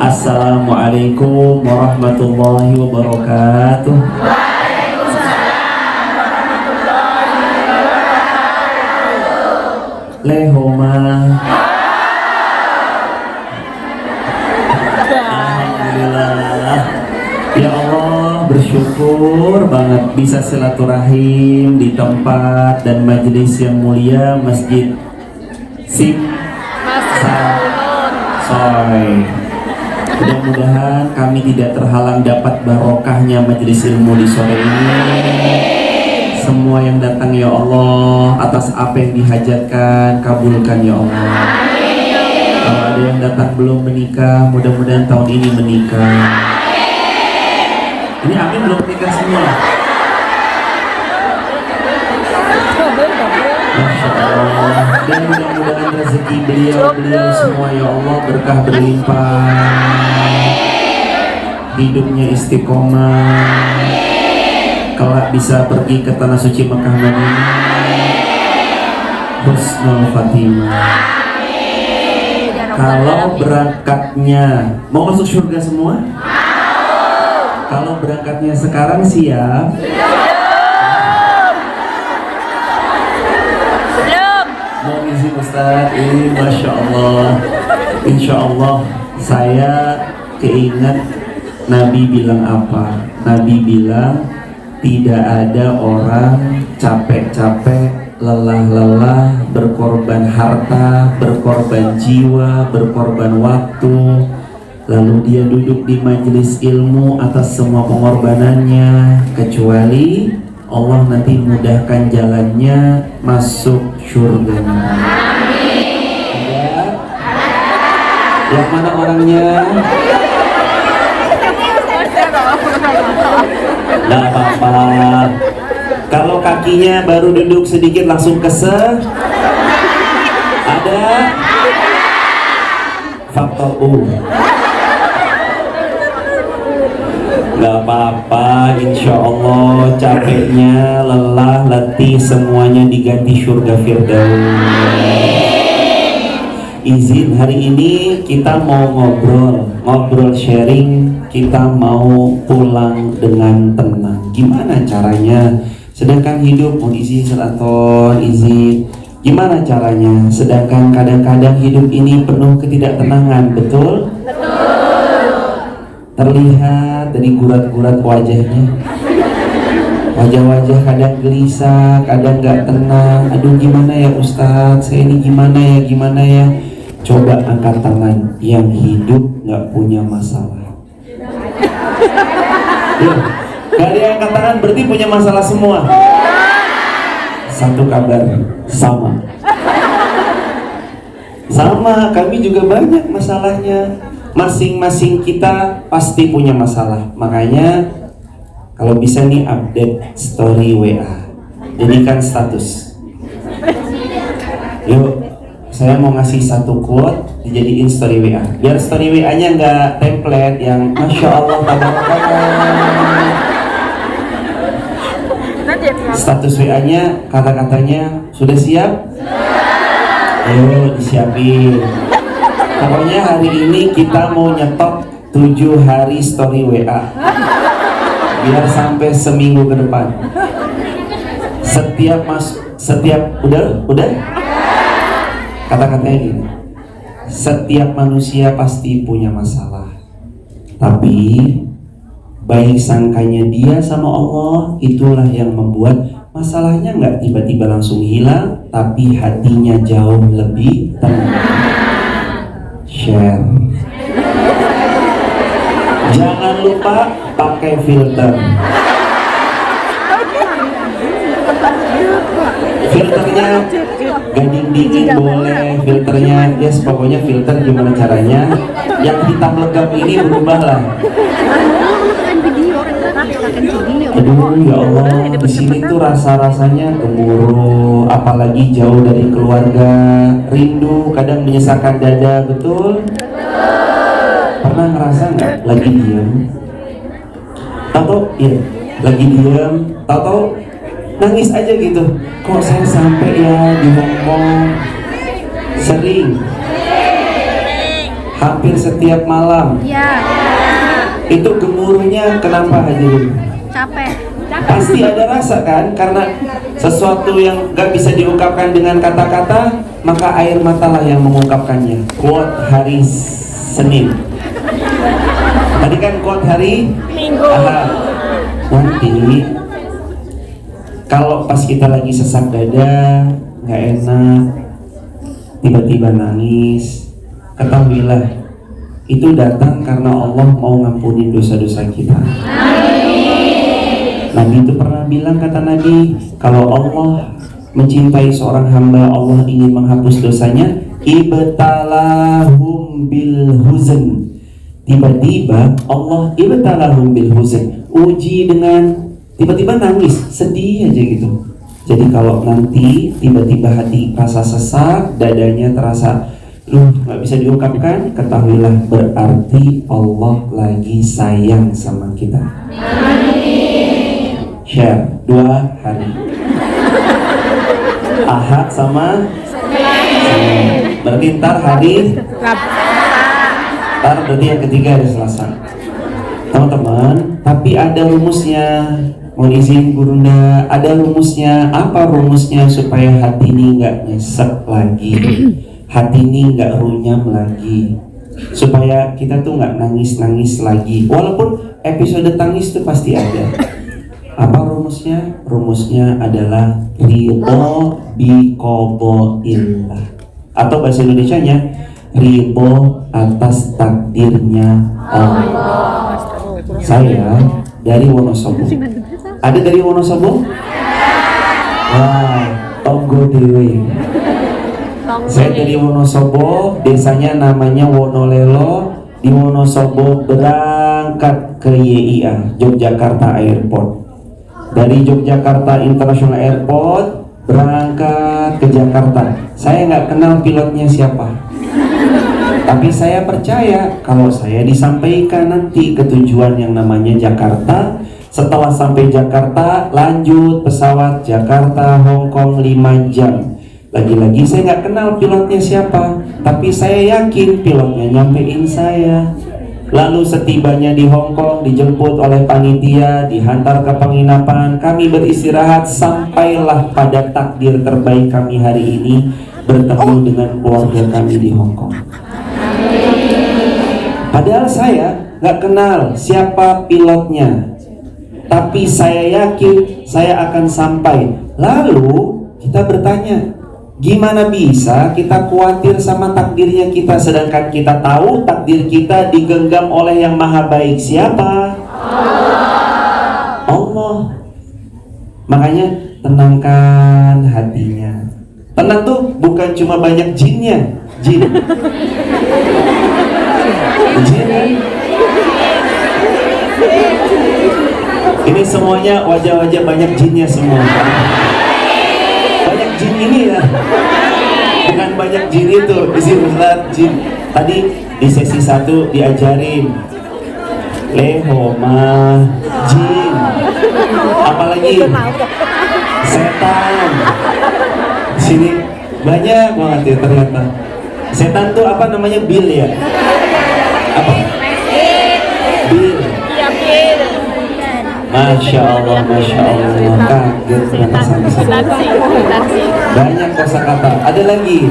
Assalamualaikum warahmatullahi wabarakatuh. Lehoma. Alhamdulillah. Ya Allah, bersyukur banget bisa silaturahim di tempat dan majelis yang mulia Masjid Sim Soy. Mudah-mudahan kami tidak terhalang dapat barokahnya majelis ilmu di sore ini. Semua yang datang ya Allah, atas apa yang dihajatkan kabulkan ya Allah. Kalau ada yang datang belum menikah, mudah-mudahan tahun ini menikah. Ini amin belum menikah semua. Masya Allah. Dan mudah-mudahan rezeki beliau semua ya Allah berkah berlimpah, hidupnya istiqomah, kelak bisa pergi ke tanah suci Mekah Madinah, husnul khatimah. Kalau berangkatnya mau masuk surga semua? Kalau berangkatnya sekarang siap? Mau izin Ustaz, ini Masya Allah, Insya Allah saya keinget Nabi bilang apa? Nabi bilang tidak ada orang capek-capek, lelah-lelah, berkorban harta, berkorban jiwa, berkorban waktu, lalu dia duduk di majelis ilmu atas semua pengorbanannya, kecuali Allah nanti mudahkan jalannya masuk surga. Ya. Yang mana orangnya? Gak apa-apa. Kalau kakinya baru duduk sedikit langsung kesel, ada faktor U. Gak apa-apa, insya Allah capeknya, lelah, letih semuanya diganti surga Firdaus. Izin hari ini kita mau ngobrol sharing, kita mau pulang dengan tenang. Gimana caranya? Sedangkan hidup mau izin Seraton, izin. Gimana caranya? Sedangkan kadang-kadang hidup ini penuh ketidaktenangan, betul? Terlihat dari gurat-gurat wajahnya, wajah-wajah kadang gelisah, kadang gak tenang. Aduh gimana ya Ustadz, saya ini gimana ya. Coba angkat tangan yang hidup gak punya masalah. Gak ada yang angkat tangan berarti punya masalah semua. Satu kabar, sama, kami juga banyak masalahnya. Masing-masing kita pasti punya masalah. Makanya kalau bisa nih update story WA, jadikan status. Yuk, saya mau ngasih satu quote dijadiin story WA. Biar story WA-nya nggak template yang Masya Allah tabarakallah. Status WA-nya kata-katanya sudah siap? Ayo disiapin. Pokoknya hari ini kita mau nyetok 7 hari story WA biar sampai seminggu ke depan. Setiap udah kata-katanya gini, setiap manusia pasti punya masalah, tapi baik sangkanya dia sama Allah, itulah yang membuat masalahnya nggak tiba-tiba langsung hilang, tapi hatinya jauh lebih tenang. Share. Jangan lupa pakai filter. Filternya gading dingin boleh, filternya yes, pokoknya filter gimana caranya. Yang hitam legam ini berubahlah. Aduh ya Allah, di sini tuh rasa-rasanya gemuruh, apalagi jauh dari keluarga, rindu, kadang menyesakan dada, betul? Pernah ngerasa nggak lagi diam? Tahu? Iya, lagi diam, tahu? Nangis aja gitu. Kok saya sampai ya di Hongkong? Sering. Hampir setiap malam. Iya. Itu gemuruhnya kenapa hadirin? Capek. Pasti ada rasa kan? Karena sesuatu yang gak bisa diungkapkan dengan kata-kata, maka air matalah yang mengungkapkannya. Quote hari Senin. Tadi kan quote hari Minggu. Nanti kalau pas kita lagi sesak dada, gak enak, tiba-tiba nangis, ketahuilah itu datang karena Allah mau ngampunin dosa-dosa kita. Nabi itu pernah bilang, kata Nabi, kalau Allah mencintai seorang hamba, Allah ingin menghapus dosanya, ibtalahum bil huzn. Tiba-tiba Allah ibtalahum bil huzn, uji dengan tiba-tiba nangis, sedih aja gitu. Jadi kalau nanti tiba-tiba hati rasa sesak, dadanya terasa nggak bisa diungkapkan, ketahuilah berarti Allah lagi sayang sama kita. Share 2 hari, Ahad sama Senin. Berarti ntar hari berarti yang ketiga hari Selasa. Teman-teman, tapi ada rumusnya. Mau izin Gurunda, ada rumusnya. Apa rumusnya supaya hati ini nggak nyesek lagi, hati ini nggak runyam lagi, supaya kita tuh nggak nangis-nangis lagi. Walaupun episode tangis itu pasti ada. Apa rumusnya? Rumusnya adalah ridho bi qadaillah, atau bahasa Indonesianya ridho atas takdirnya Allah. Saya dari Wonosobo. Ada dari Wonosobo? Wah, tonggo dewe. Saya dari Wonosobo, desanya namanya Wonolelo. Di Wonosobo berangkat ke YIA, Yogyakarta Airport. Dari Yogyakarta International Airport berangkat ke Jakarta. Saya nggak kenal pilotnya siapa, tapi saya percaya kalau saya disampaikan nanti ke tujuan yang namanya Jakarta. Setelah sampai Jakarta, lanjut pesawat Jakarta Hong Kong 5 jam. Lagi-lagi saya nggak kenal pilotnya siapa, tapi saya yakin pilotnya nyampein saya. Lalu setibanya di Hong Kong, dijemput oleh panitia, dihantar ke penginapan, kami beristirahat, sampailah pada takdir terbaik kami hari ini, bertemu dengan keluarga kami di Hong Kong. Padahal saya nggak kenal siapa pilotnya, tapi saya yakin saya akan sampai. Lalu kita bertanya, gimana bisa kita khawatir sama takdirnya kita, sedangkan kita tahu takdir kita digenggam oleh yang maha baik. Siapa? Allah. Makanya tenangkan hatinya. Tenang tuh bukan cuma banyak jinnya, jin. Jin kan? Ini semuanya wajah-wajah banyak jinnya semua. Banyak jin ini ya, bukan banyak jin itu. Isi Ustaz jin. Tadi di sesi 1 diajarin lehoma, jin, apalagi setan. Sini banyak banget ya ternyata. Setan tuh apa namanya, bil ya? Apa? Bil. Masya Allah, Masya Allah, kaget ternyata sama. Banyak kosakata. Ada lagi.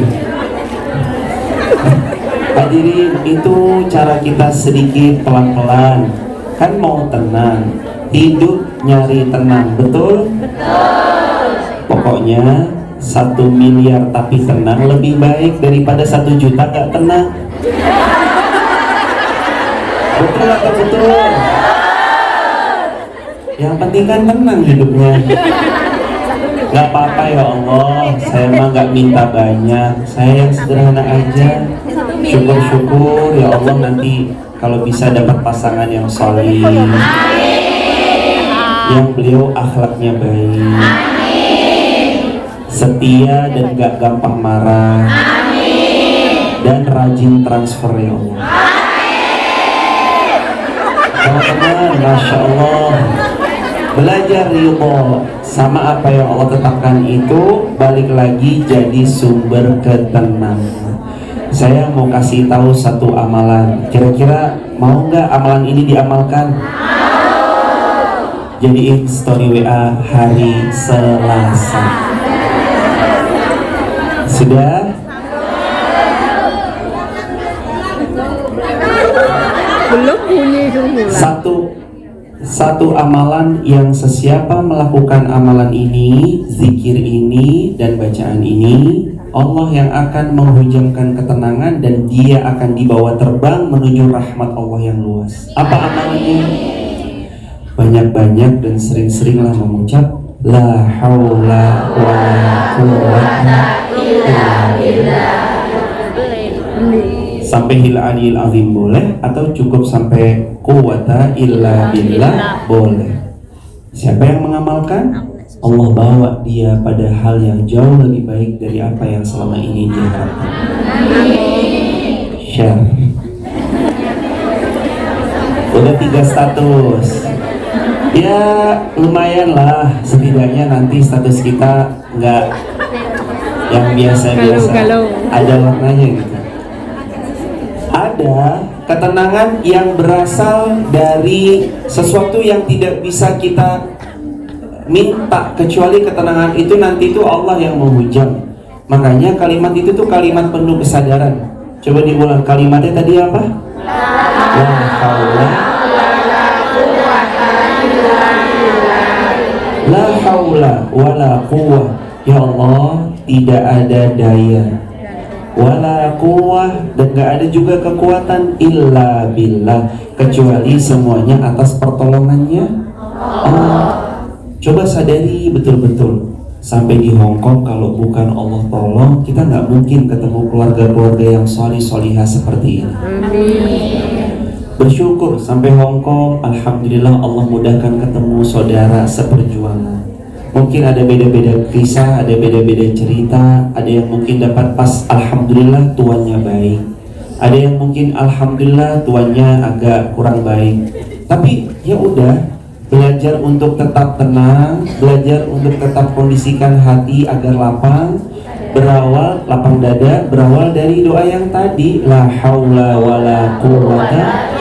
Hadirin, itu cara kita sedikit pelan-pelan. Kan mau tenang, hidup nyari tenang, betul? Betul. Pokoknya 1 miliar tapi tenang lebih baik daripada 1 juta gak tenang. Betul atau betul? Yang penting kan tenang hidupnya. Gak apa-apa ya Allah, saya mah gak minta banyak, saya yang sederhana aja. Syukur-syukur ya Allah nanti kalau bisa dapat pasangan yang solih, yang beliau akhlaknya baik, setia dan gak gampang marah, dan rajin transfer ya Allah. Teman-teman, Masya Allah, belajar ridho sama apa yang Allah tetapkan itu, balik lagi jadi sumber ketenangan. Saya mau kasih tahu satu amalan. Kira-kira mau nggak amalan ini diamalkan? Jadiin story WA hari Selasa. Sudah? Belum bunyi dulu lah. Satu amalan yang sesiapa melakukan amalan ini, zikir ini, dan bacaan ini, Allah yang akan menghujamkan ketenangan dan dia akan dibawa terbang menuju rahmat Allah yang luas. Apa amalannya? Banyak-banyak dan sering-seringlah mengucap La haula wa la quwwata illa billah. Sampai hil aliyil azim boleh, atau cukup sampai quwwata illa billah boleh. Siapa yang mengamalkan, Allah bawa dia pada hal yang jauh lebih baik dari apa yang selama ini dia harapkan. Share. Udah 3 status. Ya lumayan lah, setidaknya nanti status kita nggak yang biasa-biasa, ada warnanya gitu. Ada ketenangan yang berasal dari sesuatu yang tidak bisa kita minta, kecuali ketenangan itu nanti itu Allah yang menghujam. Makanya kalimat itu tuh kalimat penuh kesadaran. Coba diulang kalimatnya tadi apa? La haula la haula wala quwwah. Ya Allah, tidak ada daya wala quwwah, dan gak ada juga kekuatan illa billah, kecuali semuanya atas pertolongannya Allah. Coba sadari betul-betul, sampai di Hongkong kalau bukan Allah tolong, kita nggak mungkin ketemu keluarga-keluarga yang solih-solihah seperti ini. Bersyukur sampai Hongkong, alhamdulillah Allah mudahkan ketemu saudara seperjuangan. Mungkin ada beda-beda kisah, ada beda-beda cerita. Ada yang mungkin dapat pas alhamdulillah tuannya baik, ada yang mungkin alhamdulillah tuannya agak kurang baik. Tapi ya udah, belajar untuk tetap tenang, belajar untuk tetap kondisikan hati agar lapang. Lapang dada, berawal dari doa yang tadi, la haula wala quwwata.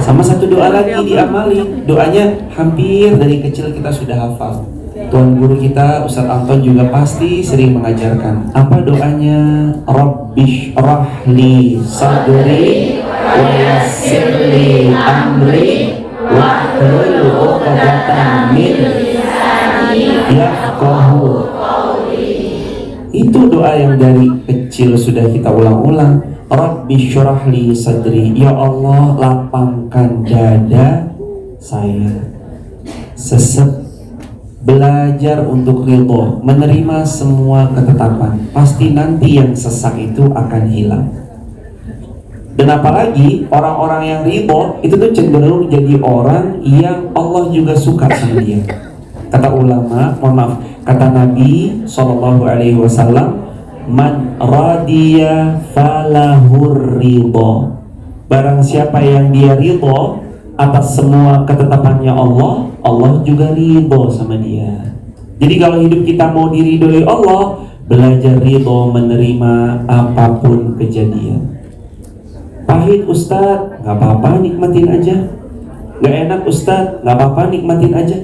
Sama satu doa lagi diamali. Doanya hampir dari kecil kita sudah hafal. Tuan guru kita Ustadz Anton juga pasti sering mengajarkan. Apa doanya? Rabbish rahli sadri wa yassirli amri wahlul 'uqdatam min lisani yafqahu qawli. Itu doa yang dari kecil sudah kita ulang-ulang. Rabbi syurahli sadri, ya Allah lapangkan dada saya. Sesep belajar untuk ridho, menerima semua ketetapan. Pasti nanti yang sesak itu akan hilang. Dan apalagi orang-orang yang ridho itu tuh cenderung jadi orang yang Allah juga suka sama dia. Kata ulama, mohon maaf, kata Nabi SAW, man radiya falahur ridho. Barang siapa yang dia ridho atas semua ketetapannya Allah, Allah juga ridho sama dia. Jadi kalau hidup kita mau diridhoi Allah, belajar ridho menerima apapun kejadian. Pahit Ustadz, gak apa-apa nikmatin aja. Gak enak Ustadz, gak apa-apa nikmatin aja.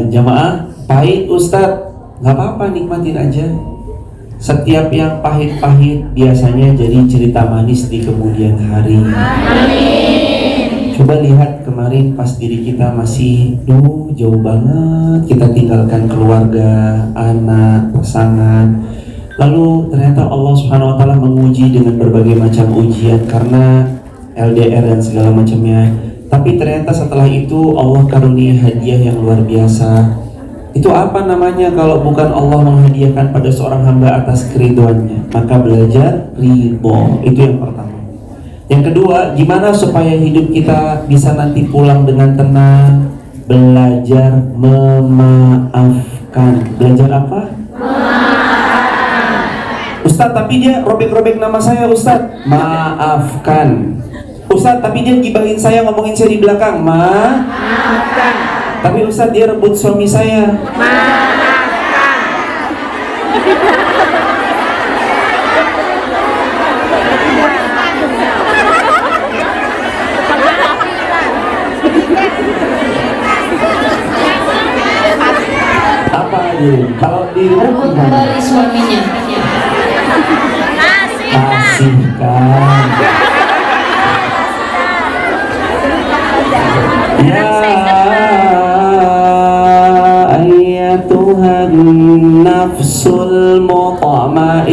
Jamaah, pahit Ustadz, gak apa-apa nikmatin aja. Setiap yang pahit-pahit biasanya jadi cerita manis di kemudian hari. Amin. Coba lihat kemarin pas diri kita masih jauh banget, kita tinggalkan keluarga, anak, pasangan. Lalu ternyata Allah Subhanahu wa taala menguji dengan berbagai macam ujian karena LDR dan segala macamnya. Tapi ternyata setelah itu Allah karunia hadiah yang luar biasa. Itu apa namanya kalau bukan Allah menghadiahkan pada seorang hamba atas keriduannya? Maka belajar ridho, itu yang pertama. Yang kedua, gimana supaya hidup kita bisa nanti pulang dengan tenang? Belajar memaafkan. Belajar apa? Memaafkan. Ustadz, tapi dia robek-robek nama saya Ustadz. Maafkan. Ustadz, tapi dia gibahin saya, ngomongin saya di belakang. Maafkan. Tapi Ustadz dia rebut suami saya. Apa aja? Kalau direbut Kembali suaminya. kasihkan. Ya ayyatuhan nafsul mutmainnah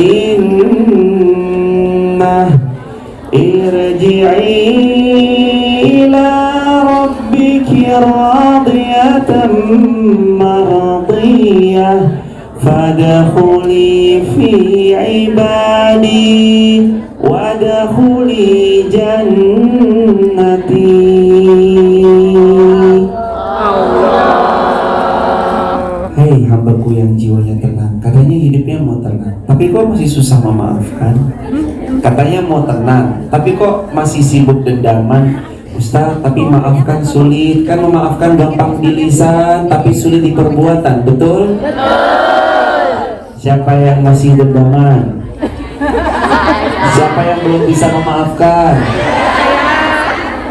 irji'i ila rabbiki radiyatan mardiyah fadkhuli fi ibadi wadkhuli jannati. Hei hambaku yang jiwanya tenang, katanya hidupnya mau tenang, tapi kok masih susah memaafkan? Katanya mau tenang, tapi kok masih sibuk dendaman? Ustaz, tapi maafkan sulit, kan memaafkan gampang di lisan, tapi sulit di perbuatan, betul? Siapa yang masih dendaman? Siapa yang belum bisa memaafkan?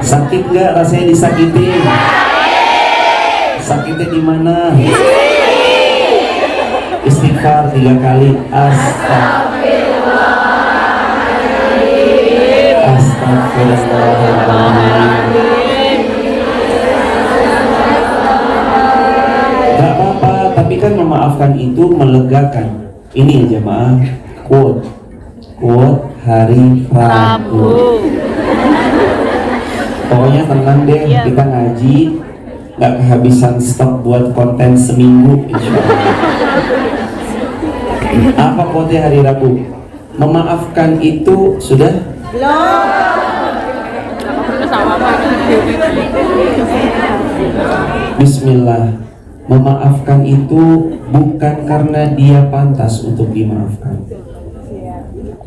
Sakit nggak rasanya disakitin? Sakitnya di mana? Istighfar 3 kali. Astagfirullahaladzim. Gak apa-apa, tapi kan memaafkan itu melegakan. Ini ya jemaah, quote hari Rabu. Pokoknya tenang deh, kita ngaji gak kehabisan stok buat konten seminggu insyaallah. Apa quote hari Rabu? Memaafkan itu sudah Bismillah. Memaafkan itu bukan karena dia pantas untuk dimaafkan,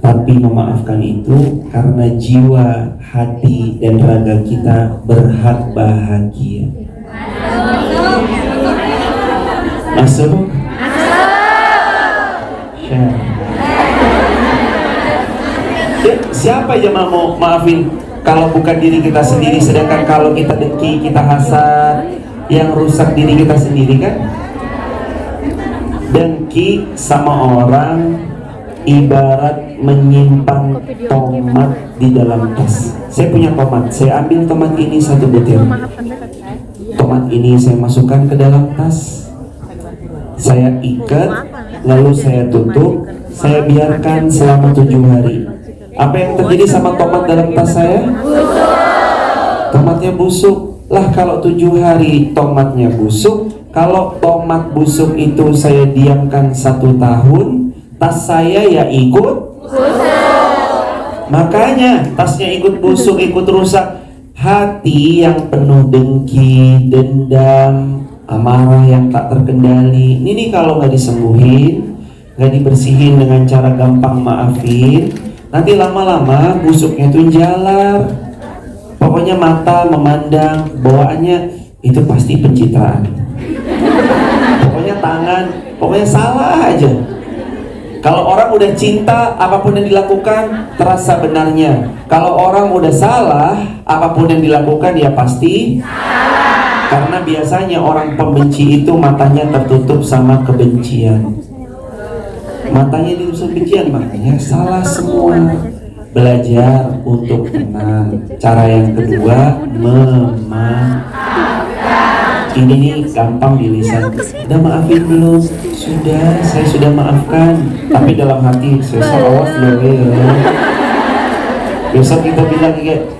tapi memaafkan itu karena jiwa, hati, dan raga kita berhak bahagia. Masuk? Share. Siapa aja mau maafin kalau bukan diri kita sendiri? Sedangkan kalau kita dengki, kita hasad, yang rusak diri kita sendiri kan? Dengki sama orang ibarat menyimpan tomat di dalam tas. Saya punya tomat, saya ambil tomat ini 1 butir. Tomat ini saya masukkan ke dalam tas, saya ikat, lalu saya tutup, saya biarkan selama 7 hari. Apa yang terjadi sama tomat dalam tas saya? Tomatnya busuk. Lah kalau 7 hari tomatnya busuk, kalau tomat busuk itu saya diamkan 1 tahun, tas saya ya ikut busuk. Makanya tasnya ikut busuk, ikut rusak. Hati yang penuh dengki, dendam, amarah yang tak terkendali, ini kalau nggak disembuhin, nggak dibersihin dengan cara gampang maafin, nanti lama-lama busuknya itu jalar. Pokoknya mata memandang, bawaannya itu pasti pencitraan. Pokoknya tangan, pokoknya salah aja. Kalau orang udah cinta, apapun yang dilakukan terasa benarnya. Kalau orang udah salah, apapun yang dilakukan ya pasti salah. Karena biasanya orang pembenci itu matanya tertutup sama kebencian. Matanya ditutup kebencian, makanya salah semua. Belajar untuk tenang. Cara yang kedua, memaafkan. Ini nih gampang di lisan. Udah maafin belum? Sudah, saya sudah maafkan. Tapi dalam hati saya salawat loh ya. Besok kita bilang kayak.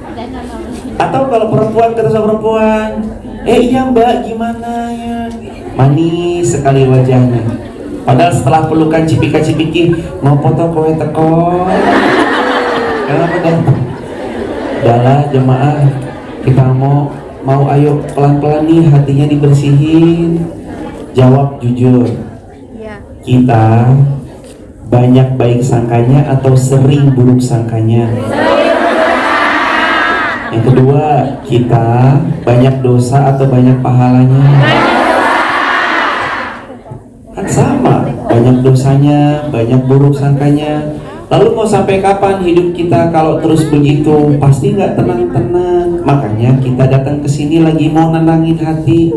Atau kalau perempuan kata sama perempuan, iya mbak gimana ya? Manis sekali wajahnya. Padahal setelah pelukan cipika-cipiki, mau foto kowe teko. Kenapa dah? Udahlah jemaah, kita mau ayo pelan-pelan nih hatinya dibersihin. Jawab jujur. Kita banyak baik sangkanya atau sering buruk sangkanya? Yang kedua, kita banyak dosa atau banyak pahalanya? Kan sama, banyak dosanya, banyak buruk sangkanya. Lalu mau sampai kapan hidup kita kalau terus begitu? Pasti nggak tenang-tenang. Makanya kita datang ke sini lagi mau nenangin hati.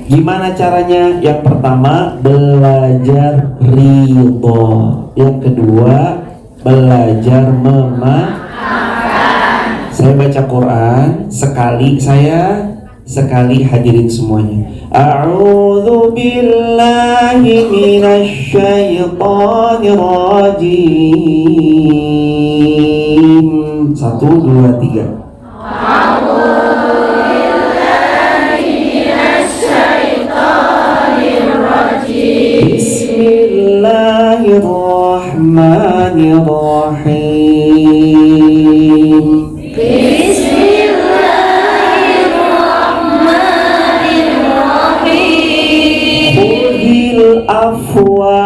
Gimana caranya? Yang pertama, belajar ridho. Yang kedua, belajar memaafkan. Saya baca Quran, sekali hadirin semuanya. A'udzu billahi minasy syaithanir rajim. 1, 2, 3. Bismillahirrahmanirrahim. Khudhil afwa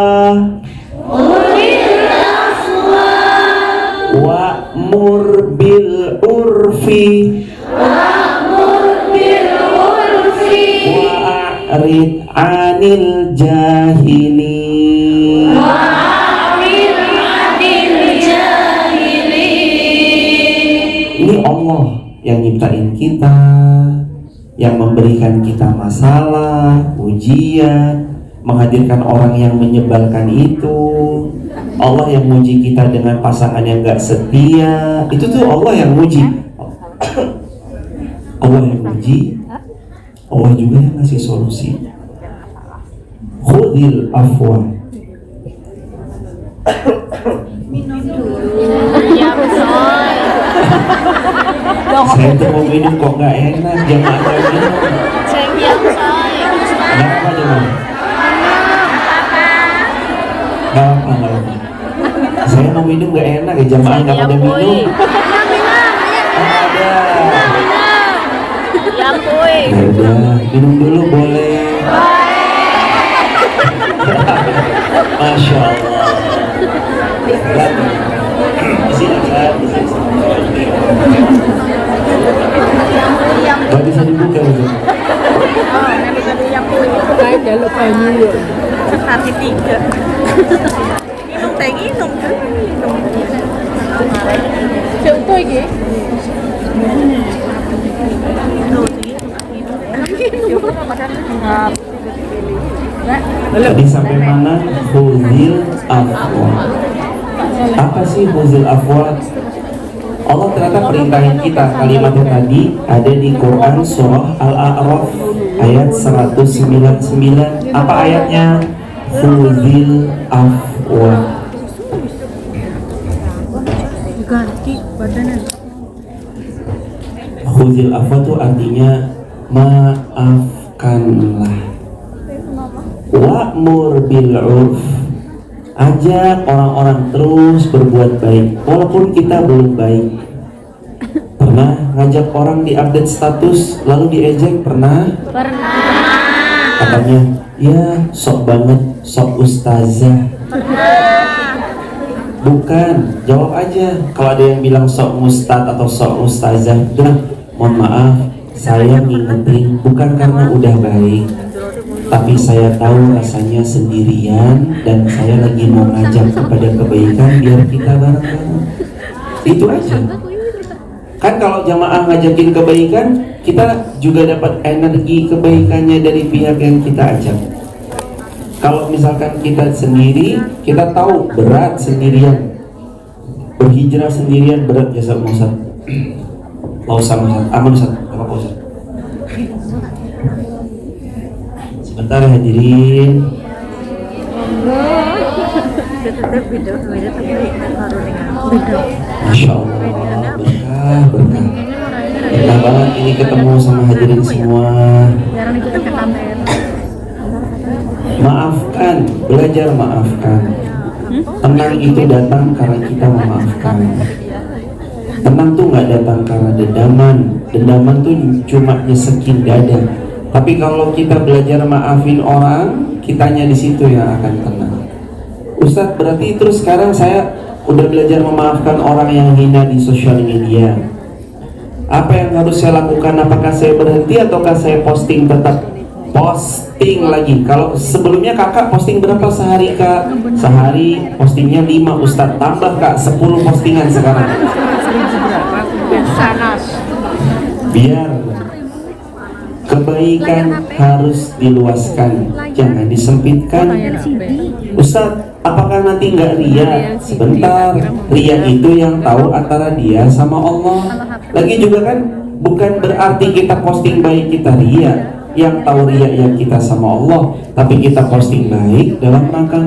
wa'mur bil urfi wa'rid 'anil jahilin. Ini Allah yang nyiptain kita, yang memberikan kita masalah, ujian, menghadirkan orang yang menyebalkan itu. Allah yang muji kita dengan pasangan yang gak setia. Itu tuh Allah yang muji. Allah yang muji, Allah juga yang ngasih solusi. Khudhil afwa. Saya tuh mau minum kok gak enak, jangan ada minum. Kenapa jangan? Gak apa. Saya mau minum gak enak ya, jamaah gak pada minum. Ada. Ya udah, minum dulu boleh. Masya Allah. Gak bisa dibuka itu. Saya lupa minum. Sekali 3. Minum teh minum. Contoh lagi. Tadi sampai mana? Khudhil afwa. Apa sih khudhil afwa? Allah ternyata perintahin kita. Kalimatnya tadi ada di Quran surah Al-A'raf ayat 199. Apa ayatnya? Khudhil afwa. Ganti badannya. Khudhil afwa itu artinya maafkanlah. Wa'mur bil 'urf. Ajak orang-orang terus berbuat baik walaupun kita belum baik. Pernah ngajak orang di update status lalu diejek? Pernah? Katanya, ya sok banget, sok ustazah. Bukan, jawab aja. Kalau ada yang bilang sok ustad atau sok ustazah, bilang, mohon maaf, saya ngingetin bukan karena udah baik, tapi saya tahu rasanya sendirian dan saya lagi mau ngajak kepada kebaikan biar kita bareng-bareng. Itu aja. Kan kalau jamaah ngajakin kebaikan, kita juga dapat energi kebaikannya dari pihak yang kita ajak. Kalau misalkan kita sendiri, kita tahu berat sendirian. Berhijrah sendirian berat ya Ustaz. Mau Ustaz, aman Ustaz, apa Ustaz? Sebentar hadirin. Masya Allah, berkah. Berkah banget ini ketemu sama hadirin semua. Maafkan, belajar maafkan. Tenang itu datang karena kita memaafkan. Tenang tuh nggak datang karena dendaman. Dendaman tuh cuma nyesekin dada. Tapi kalau kita belajar maafin orang, kitanya di situ yang akan tenang. Ustadz, berarti terus sekarang saya udah belajar memaafkan orang yang hina di sosial media. Apa yang harus saya lakukan? Apakah saya berhenti ataukah saya posting tetap? Posting lagi. Kalau sebelumnya kakak posting berapa sehari kak? Sehari postingnya 5 Ustadz. Tambah kak 10 postingan sekarang. Biar kebaikan harus diluaskan, jangan disempitkan. Ustadz, apakah nanti nggak ria? Sebentar, ria itu yang tahu antara dia sama Allah. Lagi juga kan, bukan berarti kita posting baik kita ria. Yang tahu ria yang kita sama Allah, tapi kita posting baik dalam rangka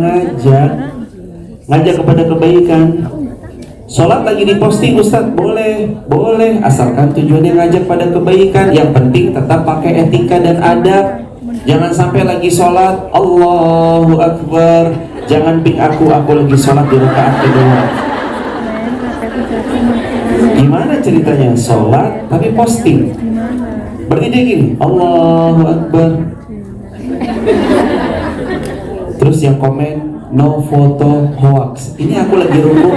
ngajak kepada kebaikan. Sholat lagi diposting Ustadz, boleh, asalkan tujuannya ngajak pada kebaikan. Yang penting tetap pakai etika dan adab. Jangan sampai lagi sholat, Allahu Akbar, jangan ping aku lagi sholat di rakaat kedua. Gimana ceritanya? Sholat tapi posting. Berarti dia gini, Allahu Akbar. Terus yang komen, no foto hoax. Ini aku lagi rukuk.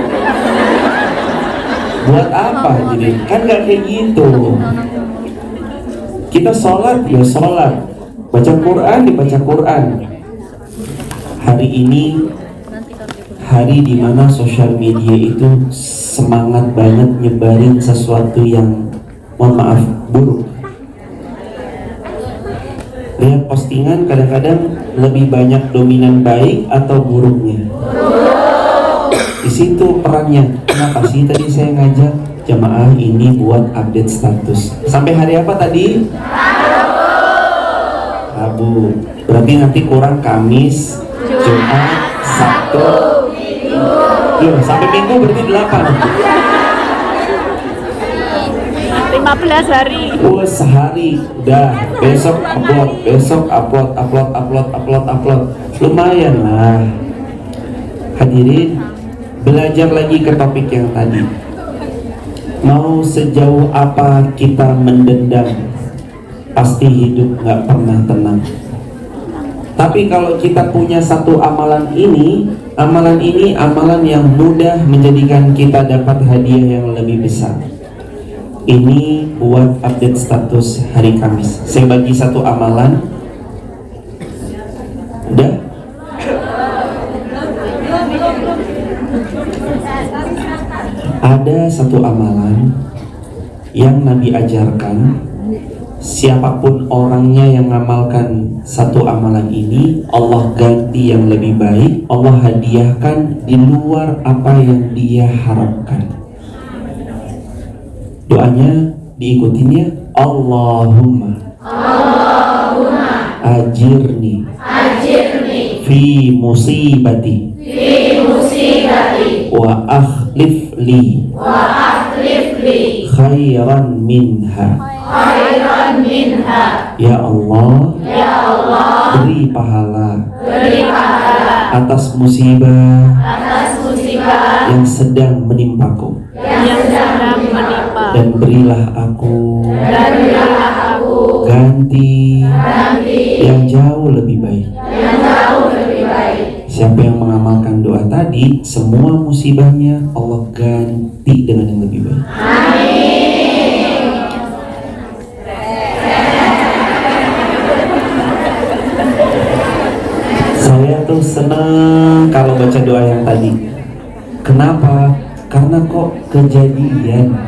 Buat apa jadi? Kan gak kayak gitu. Kita sholat ya sholat, baca Quran dibaca Quran. Hari ini hari dimana sosial media itu semangat banget nyebarin sesuatu yang mohon maaf buruk. Lihat postingan kadang-kadang lebih banyak dominan baik atau buruknya. Di situ perannya. Kenapa sih tadi saya ngajak jamaah ini buat update status? Sampai hari apa tadi? Rabu. Berarti nanti kurang Kamis, Jumat, Sabtu, Minggu. Sampai Minggu berarti 8. 15 hari. Sehari udah. Besok upload. Lumayan lah. Hadirin, belajar lagi ke topik yang tadi. Mau sejauh apa kita mendendam, pasti hidup gak pernah tenang. Tapi kalau kita punya satu amalan ini amalan yang mudah menjadikan kita dapat hadiah yang lebih besar. Ini buat update status hari Kamis. Saya bagi satu amalan. Udah? Ada satu amalan yang Nabi ajarkan, siapapun orangnya yang ngamalkan satu amalan ini, Allah ganti yang lebih baik, Allah hadiahkan di luar apa yang dia harapkan. Doanya diikutinnya, Allahumma ajirni fi musibati wa akhlif li khairan minha. Ya Allah, beri pahala atas musibah yang sedang menimpaku, dan berilah aku ganti yang jauh lebih baik. Siapa yang mengamalkan doa tadi, semua musibahnya Allah ganti dengan yang lebih baik. Saya tuh senang kalau baca doa yang tadi. Kenapa? Karena kok kejadian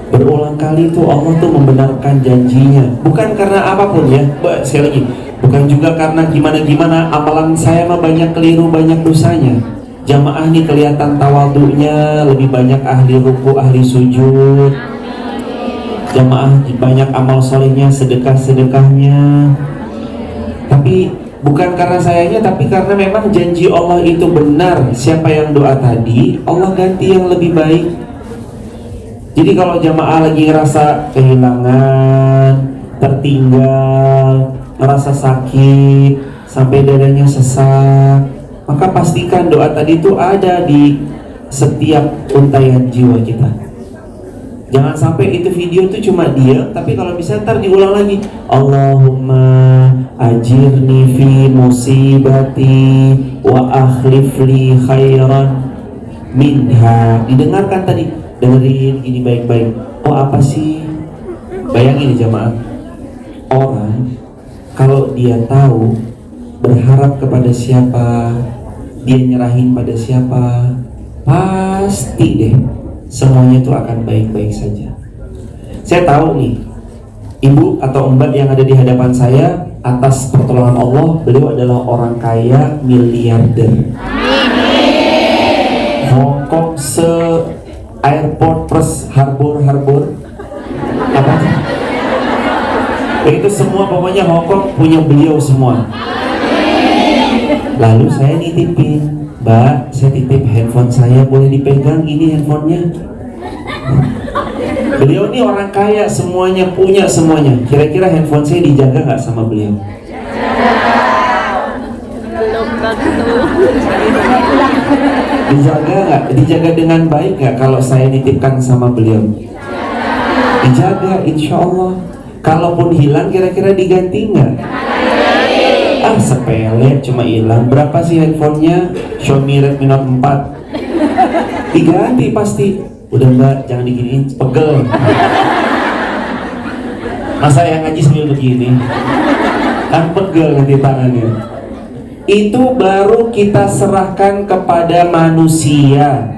berulang kali tuh Allah tuh membenarkan janjinya. Bukan karena apapun ya, sekali lagi, bukan juga karena gimana-gimana. Amalan saya mah banyak keliru, banyak dosanya. Jamaah nih kelihatan tawadunya, lebih banyak ahli ruku, ahli sujud. Jamaah banyak amal solehnya, sedekah-sedekahnya. Tapi bukan karena sayanya, tapi karena memang janji Allah itu benar. Siapa yang doa tadi, Allah ganti yang lebih baik. Jadi kalau jamaah lagi ngerasa kehilangan, tertinggal, ngerasa sakit, sampai dadanya sesak, maka pastikan doa tadi itu ada di setiap untayan jiwa kita. Jangan sampai itu video itu cuma diam, tapi kalau bisa ntar diulang lagi. Allahumma ajirni fi musibati wa akhlif li khairan minha. Didengarkan tadi, dengerin ini baik-baik. Oh apa sih? Bayangin jamaah, orang kalau dia tahu berharap kepada siapa, dia nyerahin pada siapa, pasti deh semuanya itu akan baik-baik saja. Saya tahu nih, ibu atau mbak yang ada di hadapan saya, atas pertolongan Allah, beliau adalah orang kaya miliarder. Hongkong airport plus harbor apa sih? Itu semua pokoknya Hongkong punya beliau semua. Lalu saya nitipin, Mbak, saya titip handphone saya, boleh dipegang ini handphonenya? Beliau ini orang kaya, semuanya punya semuanya. Kira-kira handphone saya dijaga nggak sama beliau? Belum tentu. Dijaga nggak? Dijaga dengan baik nggak kalau saya nitipkan sama beliau? Dijaga, insya Allah. Kalaupun hilang, kira-kira diganti nggak? Ah sepele, cuma hilang. Berapa sih handphonenya? Xiaomi Redmi Note 4. Diganti pasti. Udah mbak, jangan diginiin, pegel. Masa yang ngaji sambil begini? Kan pegel nanti tangannya. Itu baru kita serahkan kepada manusia.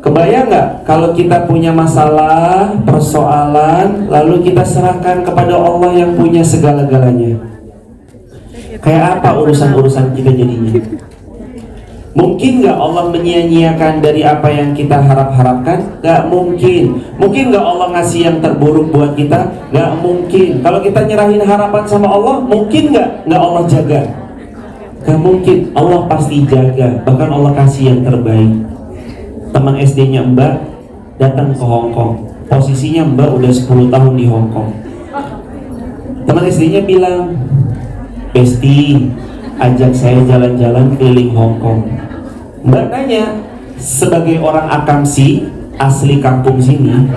Kebayang nggak kalau kita punya masalah, persoalan, lalu kita serahkan kepada Allah yang punya segala-galanya? Kayak apa urusan-urusan kita jadinya? Mungkin nggak Allah menyia-nyiakan dari apa yang kita harap-harapkan? Nggak mungkin. Mungkin nggak Allah ngasih yang terburuk buat kita? Nggak mungkin. Kalau kita nyerahin harapan sama Allah, mungkin nggak Allah jaga? Nggak mungkin. Allah pasti jaga. Bahkan Allah kasih yang terbaik. Teman SD-nya Mbak datang ke Hongkong. Posisinya Mbak udah 10 tahun di Hongkong. Teman SD-nya bilang, Besti, ajak saya jalan-jalan keliling Hongkong. Mbak nanya, sebagai orang Akamsi, asli kampung sini,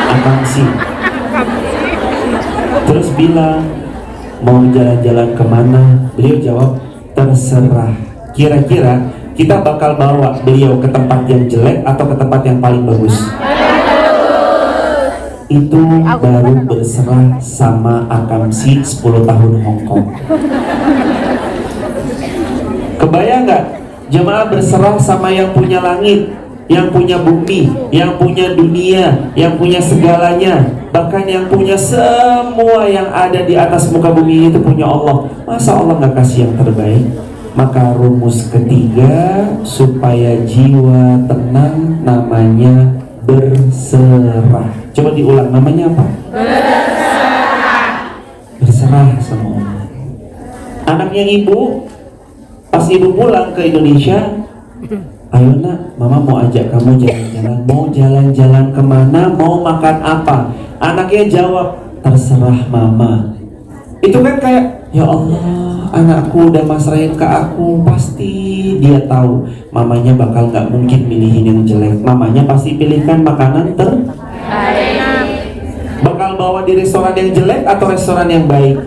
Akamsi, terus bilang, mau jalan-jalan kemana? Beliau jawab, terserah. Kira-kira kita bakal bawa beliau ke tempat yang jelek atau ke tempat yang paling bagus? Itu baru berserah sama Akamsi 10 tahun Hongkong. Kebayang nggak? Jemaah berserah sama yang punya langit, yang punya bumi, yang punya dunia, yang punya segalanya, bahkan yang punya semua yang ada di atas muka bumi itu punya Allah. Masa Allah nggak kasih yang terbaik? Maka rumus ketiga supaya jiwa tenang namanya berserah. Coba diulang, namanya apa? Berserah. Berserah sama Allah. Anaknya ibu, pas ibu pulang ke Indonesia, ayo nak, mama mau ajak kamu jalan-jalan. Mau jalan-jalan kemana? Mau makan apa? Anaknya jawab, terserah mama. Itu kan kayak, ya Allah, anakku udah masrahin ke aku. Pasti dia tahu mamanya bakal gak mungkin milihin yang jelek. Mamanya pasti pilihkan makanan terbaik. Bakal bawa di restoran yang jelek atau restoran yang baik?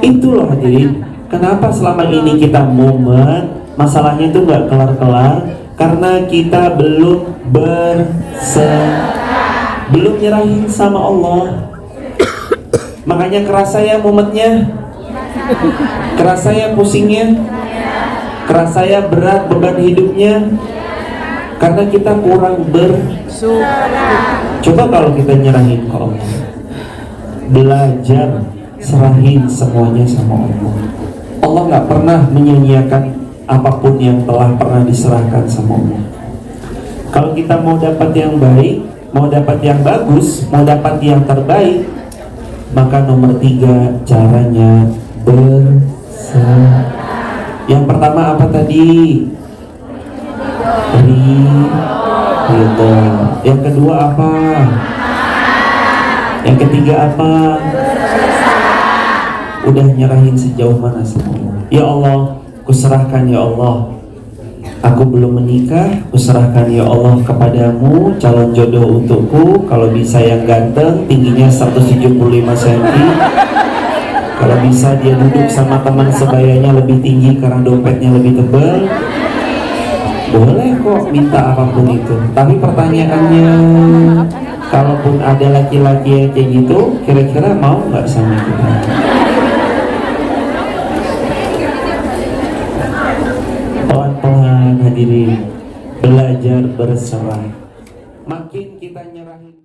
Itu loh hadirin. Kenapa selama ini kita mumet, masalahnya itu gak kelar-kelar? Karena kita belum berserah, belum nyerahin sama Allah. Makanya kerasa ya mumetnya, kerasa ya pusingnya, kerasa ya berat beban hidupnya, karena kita kurang berserah. Coba kalau kita nyerahin ke Allah, belajar serahin semuanya sama Allah. Allah nggak pernah menyia-nyiakan apapun yang telah pernah diserahkan sama Allah. Kalau kita mau dapat yang baik, mau dapat yang bagus, mau dapat yang terbaik, maka nomor 3 caranya berserah. Yang pertama apa tadi? Ridho. Yang kedua apa? Yang ketiga apa? Udah nyerahin sejauh mana semua? Ya Allah, kuserahkan ya Allah. Aku belum menikah, kuserahkan ya Allah kepadamu calon jodoh untukku. Kalau bisa yang ganteng, tingginya 175 cm. Kalau bisa dia duduk sama teman sebayanya lebih tinggi karena dompetnya lebih tebal. Boleh kok minta apapun itu. Tapi pertanyaannya, kalaupun ada laki-laki yang kayak gitu, kira-kira mau nggak sama kita? Pelan-pelan hadirin, belajar berserah. Makin kita nyerahin